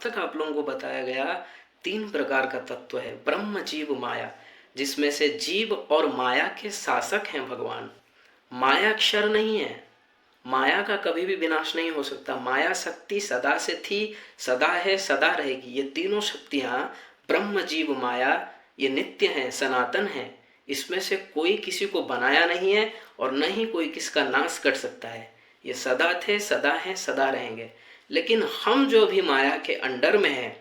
तक आप लोगों को बताया गया 3 प्रकार का तत्व है, ब्रह्म जीव माया, जिसमें से जीव और माया के शासक हैं भगवान। माया अक्षर नहीं है, माया का कभी भी विनाश नहीं हो सकता। माया शक्ति सदा से थी, सदा है, सदा रहेगी। ये तीनों शक्तियां ब्रह्म जीव माया ये नित्य हैं, सनातन हैं। इसमें से कोई किसी को बनाया नहीं है और न ही कोई किसका नाश कर सकता है। ये सदा थे, सदा हैं, सदा रहेंगे। लेकिन हम जो भी माया के अंडर में हैं,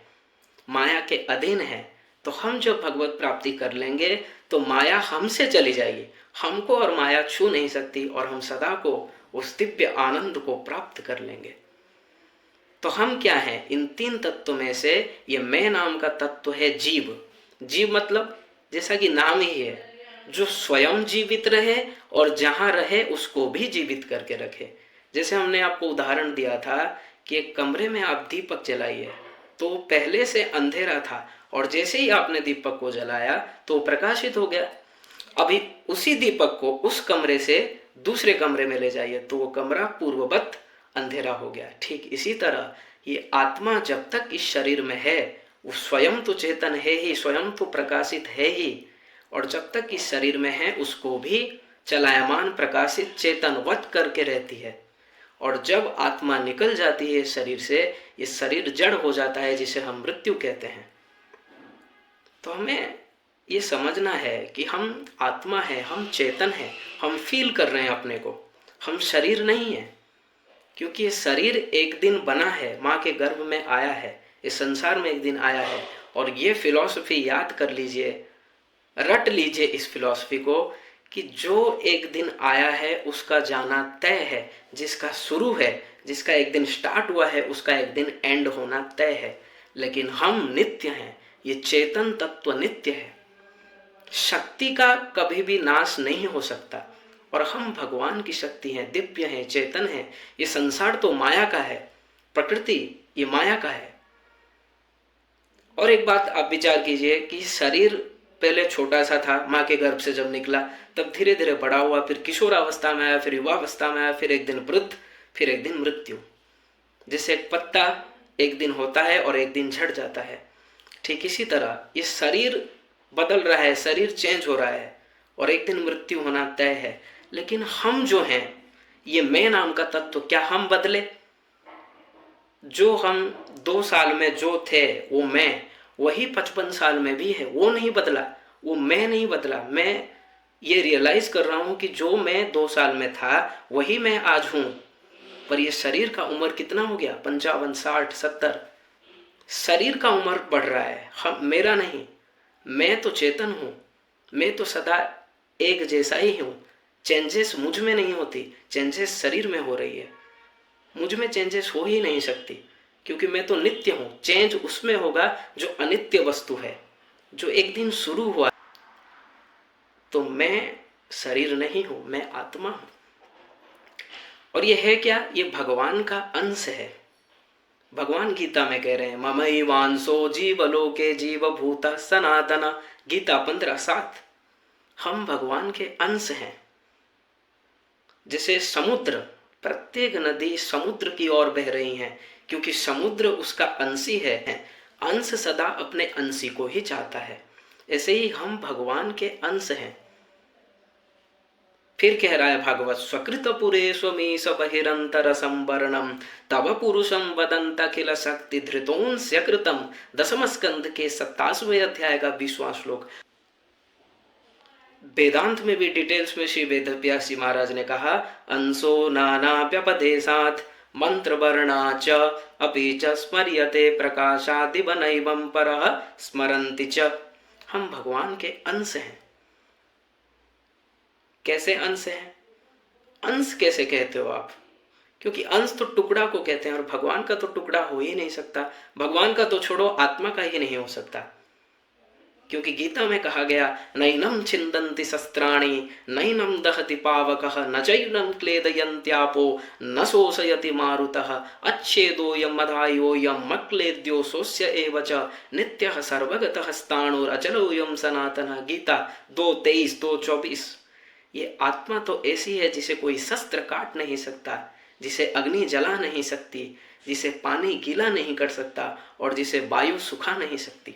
माया के अधीन हैं, तो हम जब भगवत प्राप्ति कर लेंगे तो माया हमसे चली जाएगी, हमको और माया छू नहीं सकती और हम सदा को उस दिव्य आनंद को प्राप्त कर लेंगे। तो हम क्या हैं? इन 3 तत्वों में से ये मैं नाम का तत्व है जीव। जीव मतलब जैसा कि नाम ही है, जो स्वयं जीवित रहे और जहां रहे उसको भी जीवित करके रखे। जैसे हमने आपको उदाहरण दिया था कि एक कमरे में आप दीपक जलाइए, तो पहले से अंधेरा था और जैसे ही आपने दीपक को जलाया तो प्रकाशित हो गया। अभी उसी दीपक को उस कमरे से दूसरे कमरे में ले जाइए तो वो कमरा पूर्ववत अंधेरा हो गया। ठीक इसी तरह ये आत्मा जब तक इस शरीर में है वो स्वयं तो चेतन है ही, स्वयं तो प्रकाशित है ही, और जब तक इस शरीर में है उसको भी चलायमान प्रकाशित चेतनवत करके रहती है। और जब आत्मा निकल जाती है शरीर से, ये शरीर जड़ हो जाता है, जिसे हम मृत्यु कहते हैं। तो हमें ये समझना है कि हम आत्मा है, हम चेतन है, हम फील कर रहे हैं अपने को, हम शरीर नहीं है। क्योंकि ये शरीर एक दिन बना है, माँ के गर्भ में आया है, इस संसार में एक दिन आया है। और ये फिलॉसफी याद कर लीजिए, रट लीजिए इस फिलॉसफी को कि जो एक दिन आया है उसका जाना तय है, जिसका शुरू है, जिसका एक दिन स्टार्ट हुआ है, उसका एक दिन एंड होना तय है। लेकिन हम नित्य हैं, ये चेतन तत्व नित्य है, शक्ति का कभी भी नाश नहीं हो सकता। और हम भगवान की शक्ति हैं, दिव्य हैं, चेतन हैं। ये संसार तो माया का है, प्रकृति ये माया का है। और एक बात आप विचार कीजिए कि शरीर पहले छोटा सा था, माँ के गर्भ से जब निकला, तब धीरे धीरे बड़ा हुआ, फिर किशोरावस्था में आया, फिर युवावस्था में आया, फिर एक दिन वृद्ध, फिर एक दिन मृत्यु। जैसे एक पत्ता एक दिन होता है और एक दिन झड़ जाता है, ठीक इसी तरह ये शरीर बदल रहा है, शरीर चेंज हो रहा है और एक दिन मृत्यु होना तय है। लेकिन हम जो हैं, ये मैं नाम का तत्व, क्या हम बदले? जो हम 2 साल में जो थे वो मैं, वही 55 साल में भी है, वो नहीं बदला, वो मैं नहीं बदला। मैं ये रियलाइज कर रहा हूं कि जो मैं 2 साल में था वही मैं आज हूं। पर ये शरीर का उम्र कितना हो गया? 55, 60, 70। शरीर का उम्र बढ़ रहा है, हम मेरा नहीं। मैं तो चेतन हूं, मैं तो सदा एक जैसा ही हूं। चेंजेस मुझ में नहीं होती, चेंजेस शरीर में हो रही है। मुझ में चेंजेस हो ही नहीं सकती क्योंकि मैं तो नित्य हूं। चेंज उसमें होगा जो अनित्य वस्तु है, जो एक दिन शुरू हुआ। तो मैं शरीर नहीं हूं, मैं आत्मा हूं। और ये है क्या? ये भगवान का अंश है। भगवान गीता में कह रहे हैं, ममैवांसो जीवलोके जीवभूत सनातन, गीता 15:7। हम भगवान के अंश हैं। जैसे समुद्र, प्रत्येक नदी समुद्र की ओर बह रही है क्योंकि समुद्र उसका अंशी है। अंश सदा अपने अंशी को ही चाहता है। ऐसे ही हम भगवान के अंश हैं। फिर कह रहा है भागवत, स्वकृत पुरे स्वमीश बहिरंतर संवरणम तव पुरुषम वदंत अखिल शक्ति धृतोंस्य कृतम। 10वें स्कंद के 27वें अध्याय का 20वां श्लोक। वेदांत में भी डिटेल्स में श्री वेदव्यास महाराज ने कहा, अंशो नाना व्यपदेशात् मंत्र वर्णा च अपि च स्मर्यते प्रकाशादिव नैवं परः स्मरन्ति च। हम भगवान के अंश हैं। कैसे अंश हैं? अंश कैसे कहते हो आप? क्योंकि अंश तो टुकड़ा को कहते हैं और भगवान का तो टुकड़ा हो ही नहीं सकता। भगवान का तो छोड़ो, आत्मा का ही नहीं हो सकता। क्योंकि गीता में कहा गया, नैनम छिन्दन्ति शस्त्राणि नैनम दहति पावकः न चैनम क्लेदयन्त्यापो न शोषयति मारुतः अच्छेदोऽयं मधायोऽयं मक्लेद्यो सोऽस्य एव च नित्यः सर्वगतः स्थाणुरचलोऽयं सनातनः। गीता 2:23, 2:24। ये आत्मा तो ऐसी है जिसे कोई शस्त्र काट नहीं सकता, जिसे अग्नि जला नहीं सकती, जिसे पानी गीला नहीं कर सकता और जिसे वायु सुखा नहीं सकती।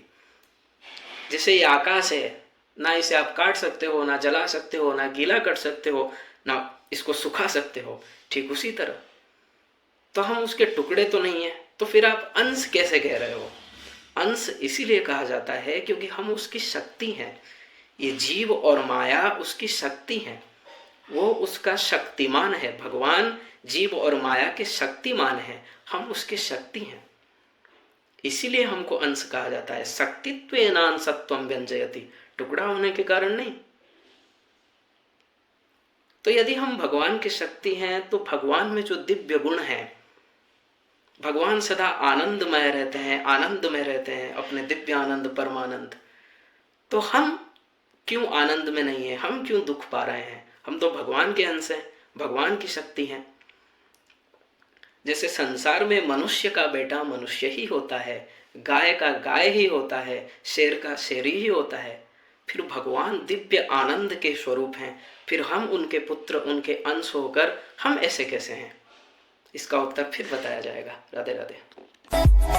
जैसे ये आकाश है, ना इसे आप काट सकते हो, ना जला सकते हो, ना गीला कर सकते हो, ना इसको सुखा सकते हो, ठीक उसी तरह तो हम उसके टुकड़े तो नहीं है, तो फिर आप अंश कैसे कह रहे हो? अंश इसीलिए कहा जाता है क्योंकि हम उसकी शक्ति हैं। ये जीव और माया उसकी शक्ति है, वो उसका शक्तिमान है। भगवान जीव और माया के शक्तिमान है, हम उसके शक्ति हैं, इसीलिए हमको अंश कहा जाता है। शक्तित्वेनांशत्वं व्यंजयति, टुकड़ा होने के कारण नहीं। तो यदि हम भगवान की शक्ति हैं तो भगवान में जो दिव्य गुण है, भगवान सदा आनंदमय रहते हैं, आनंद में रहते हैं, अपने दिव्य आनंद परमानंद। तो हम क्यों आनंद में नहीं है, हम क्यों दुख पा रहे हैं? हम तो भगवान के अंश हैं, भगवान की शक्ति है। जैसे संसार में मनुष्य का बेटा मनुष्य ही होता है, गाय का गाय ही होता है, शेर का शेर ही होता है, फिर भगवान दिव्य आनंद के स्वरूप हैं, फिर हम उनके पुत्र, उनके अंश होकर हम ऐसे कैसे हैं? इसका उत्तर फिर बताया जाएगा। राधे राधे।